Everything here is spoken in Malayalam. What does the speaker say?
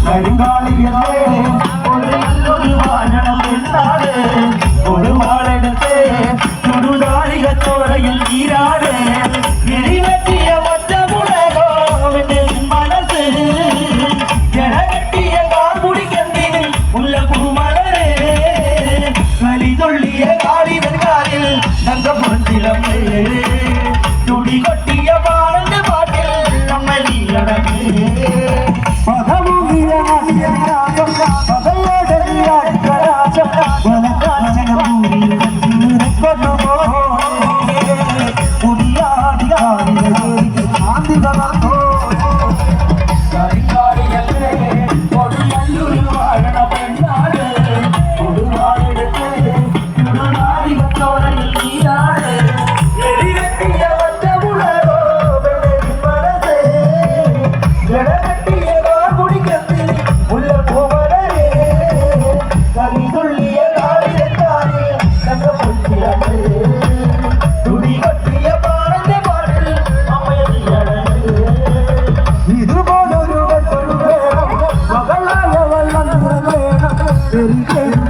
കരിങ്കാളിയല്ലേ ഒരു നല്ലൊരു വാഴണം എന്നാണ് ഒരു വാഴത്തെ ചുടുതാളിക ചോരയിൽ തീരാട് ഇടിവെട്ടിയ ഒറ്റമുളകോ അവന്റെ മനസ്സ് ജനകെട്ടിയ കാർമുടിക്കന്തിന് മുല്ലപ്പൂമലരെ കളിതൊള്ളിയ കാളിതൻ കാലിൽ തങ്കപ്പൊന്നിലമ്മേ തുടി കൊട്ടിയ പാടന്റെ പാട്ടിൽ നമ്മളിയടങ്ങേ Very